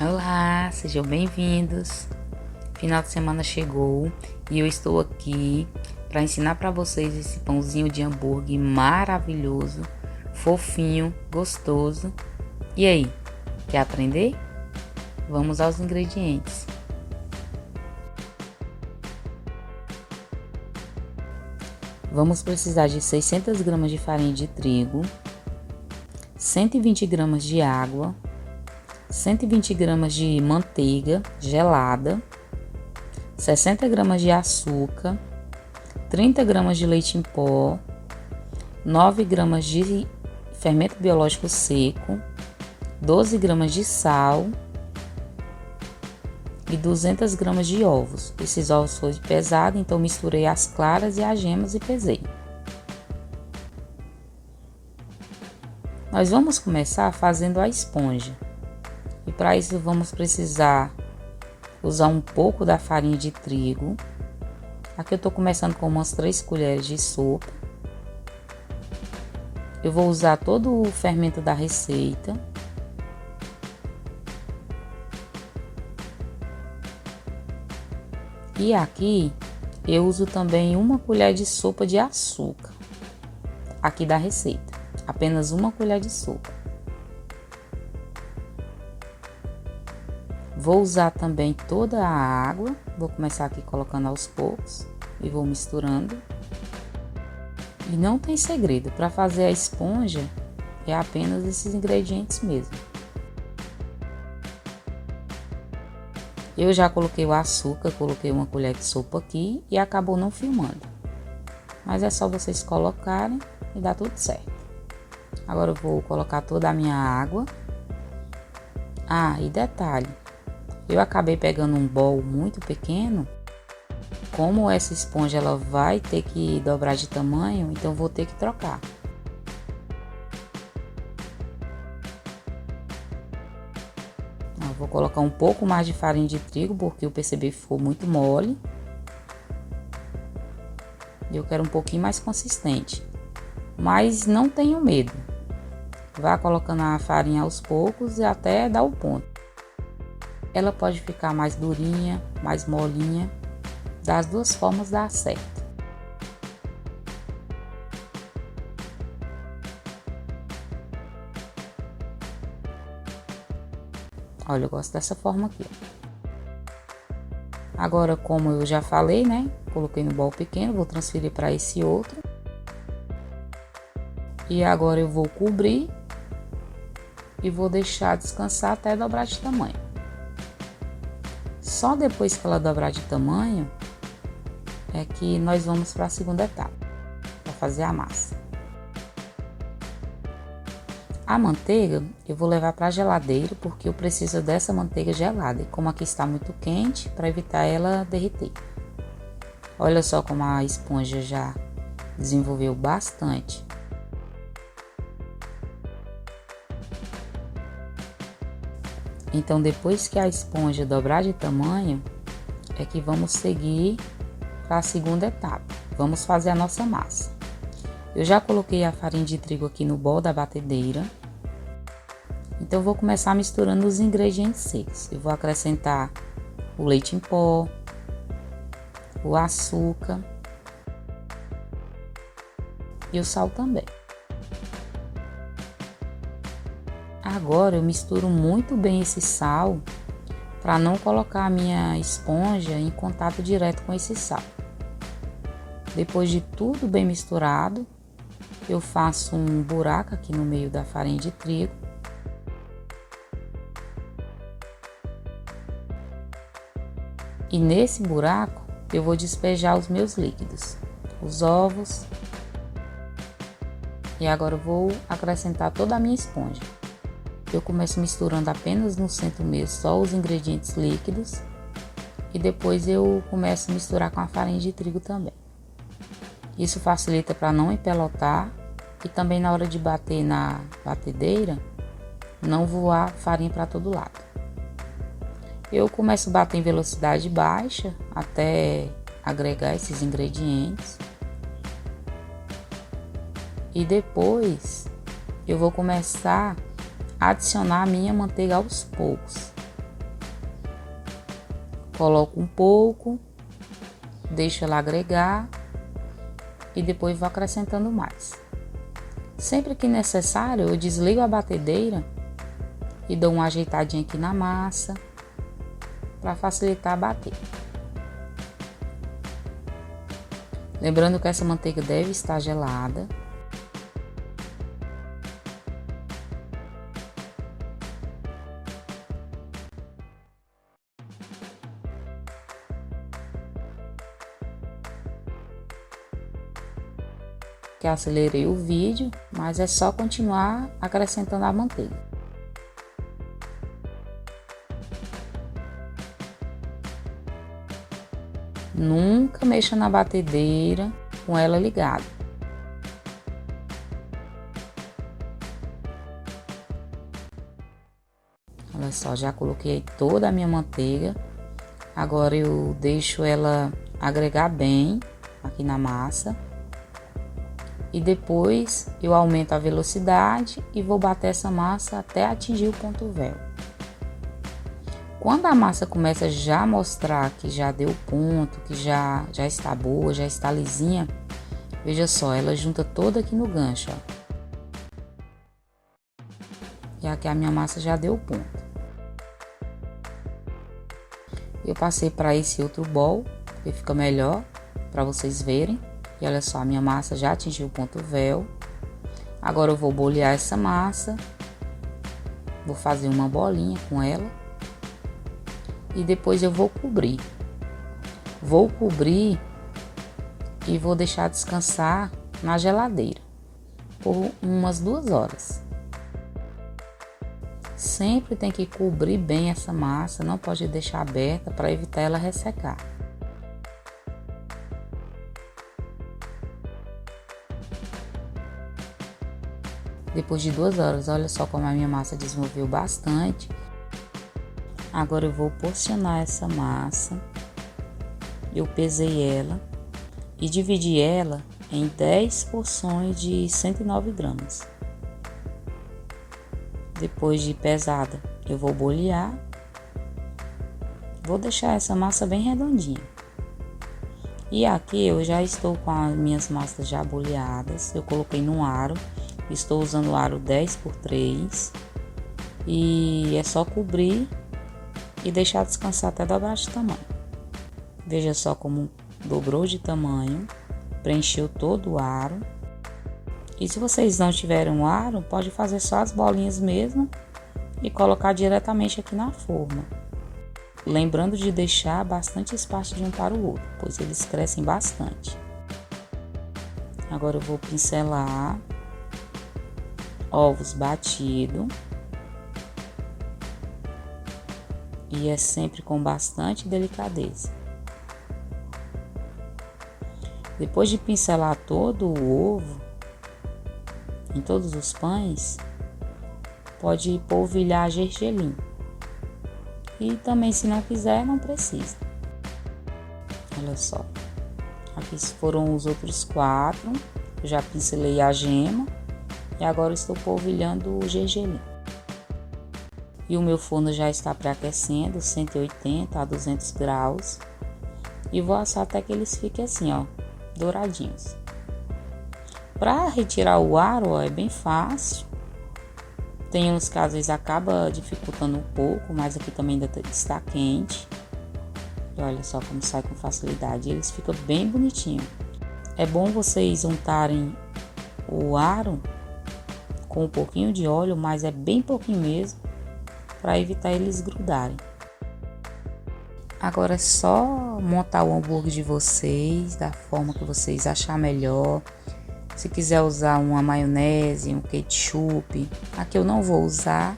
Olá, sejam bem-vindos. Final de semana chegou e eu estou aqui para ensinar para vocês esse pãozinho de hambúrguer maravilhoso, fofinho, gostoso. E aí, quer aprender? Vamos aos ingredientes. Vamos precisar de 600 gramas de farinha de trigo, 120 gramas de água, 120 gramas de manteiga gelada, 60 gramas de açúcar, 30 gramas de leite em pó, 9 gramas de fermento biológico seco, 12 gramas de sal e 200 gramas de ovos. Esses ovos foram pesados, então misturei as claras e as gemas e pesei. Nós vamos começar fazendo a esponja. E para isso vamos precisar usar um pouco da farinha de trigo. Aqui eu estou começando com umas 3 colheres de sopa. Eu vou usar todo o fermento da receita. E aqui eu uso também 1 colher de sopa de açúcar. Aqui da receita, apenas 1 colher de sopa. Vou usar também toda a água, vou começar aqui colocando aos poucos e vou misturando. E não tem segredo, para fazer a esponja é apenas esses ingredientes mesmo. Eu já coloquei o açúcar, coloquei 1 colher de sopa aqui e acabou não filmando. Mas é só vocês colocarem e dá tudo certo. Agora eu vou colocar toda a minha água. Ah, e detalhe. Eu acabei pegando um bowl muito pequeno. Como essa esponja ela vai ter que dobrar de tamanho, então vou ter que trocar. Vou colocar um pouco mais de farinha de trigo, porque eu percebi que ficou muito mole. Eu quero um pouquinho mais consistente. Mas não tenho medo. Vá colocando a farinha aos poucos e até dar o ponto. Ela pode ficar mais durinha, mais molinha. Das duas formas dá certo. Olha, eu gosto dessa forma aqui. Agora, como eu já falei, né? Coloquei no bowl pequeno, vou transferir para esse outro. E agora eu vou cobrir e vou deixar descansar até dobrar de tamanho. Só depois que ela dobrar de tamanho é que nós vamos para a segunda etapa, para fazer a massa. A manteiga eu vou levar para a geladeira porque eu preciso dessa manteiga gelada. E como aqui está muito quente, para evitar ela derreter. Olha só como a esponja já desenvolveu bastante. Então depois que a esponja dobrar de tamanho, é que vamos seguir para a segunda etapa. Vamos fazer a nossa massa. Eu já coloquei a farinha de trigo aqui no bowl da batedeira. Então, eu vou começar misturando os ingredientes secos. Eu vou acrescentar o leite em pó, o açúcar e o sal também. Agora, eu misturo muito bem esse sal para não colocar a minha esponja em contato direto com esse sal. Depois de tudo bem misturado, eu faço um buraco aqui no meio da farinha de trigo. E nesse buraco eu vou despejar os meus líquidos, os ovos. E agora eu vou acrescentar toda a minha esponja. Eu começo misturando apenas no centro mesmo, só os ingredientes líquidos. E depois eu começo a misturar com a farinha de trigo também. Isso facilita para não empelotar e também na hora de bater na batedeira, não voar farinha para todo lado. Eu começo a bater em velocidade baixa até agregar esses ingredientes. E depois eu vou começar a adicionar a minha manteiga aos poucos. Coloco um pouco, deixo ela agregar e depois vou acrescentando mais. Sempre que necessário, eu desligo a batedeira e dou uma ajeitadinha aqui na massa para facilitar a bater. Lembrando que essa manteiga deve estar gelada. Que acelerei o vídeo, mas é só continuar acrescentando a manteiga. Nunca mexa na batedeira com ela ligada. Olha só, já coloquei toda a minha manteiga. Agora eu deixo ela agregar bem aqui na massa. E depois eu aumento a velocidade e vou bater essa massa até atingir o ponto véu. Quando a massa começa já a mostrar que já deu ponto, que já está boa, já está lisinha, veja só, ela junta toda aqui no gancho, ó. E aqui a minha massa já deu ponto. Eu passei para esse outro bowl, que fica melhor para vocês verem. E olha só, a minha massa já atingiu o ponto véu. Agora eu vou bolear essa massa. Vou fazer uma bolinha com ela. E depois eu vou cobrir. Vou cobrir e vou deixar descansar na geladeira por umas 2 horas. Sempre tem que cobrir bem essa massa, não pode deixar aberta para evitar ela ressecar. Depois de 2 horas, olha só como a minha massa desenvolveu bastante. Agora eu vou porcionar essa massa. Eu pesei ela e dividi ela em 10 porções de 109 gramas. Depois de pesada, eu vou bolear. Vou deixar essa massa bem redondinha. E aqui eu já estou com as minhas massas já boleadas. Eu coloquei num aro. Estou usando o aro 10×3 e é só cobrir e deixar descansar até dobrar de tamanho. Veja só como dobrou de tamanho, preencheu todo o aro. E se vocês não tiverem um aro, pode fazer só as bolinhas mesmo e colocar diretamente aqui na forma. Lembrando de deixar bastante espaço de um para o outro, pois eles crescem bastante. Agora eu vou pincelar ovos batidos e é sempre com bastante delicadeza. Depois de pincelar todo o ovo em todos os pães, pode polvilhar gergelim. E também, se não quiser, não precisa. Olha só, aqui foram os outros 4. Eu já pincelei a gema. E agora estou polvilhando o gergelim. E o meu forno já está pré-aquecendo, 180 a 200 graus. E vou assar até que eles fiquem assim, ó, douradinhos. Para retirar o aro, ó, é bem fácil. Tem uns que às vezes acaba dificultando um pouco, mas aqui também ainda está quente. E olha só como sai com facilidade. Eles ficam bem bonitinhos. É bom vocês untarem o aro com um pouquinho de óleo, mas é bem pouquinho mesmo, para evitar eles grudarem. Agora é só montar o hambúrguer de vocês, da forma que vocês achar melhor. Se quiser usar uma maionese, um ketchup, aqui eu não vou usar.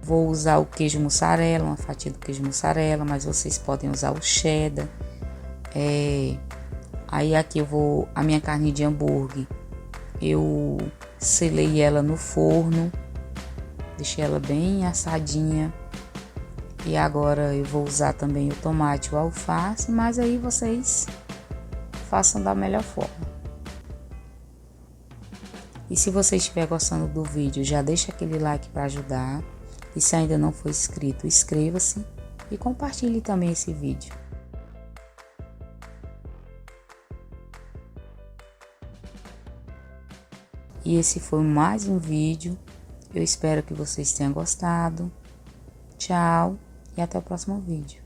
Vou usar o queijo mussarela, uma fatia do queijo mussarela, mas vocês podem usar o cheddar. Aí aqui eu vou, a minha carne de hambúrguer, eu selei ela no forno, deixei ela bem assadinha. E agora eu vou usar também o tomate e o alface, mas aí vocês façam da melhor forma. E se você estiver gostando do vídeo, já deixa aquele like para ajudar. E se ainda não for inscrito, inscreva-se e compartilhe também esse vídeo. E esse foi mais um vídeo. Eu espero que vocês tenham gostado. Tchau e até o próximo vídeo.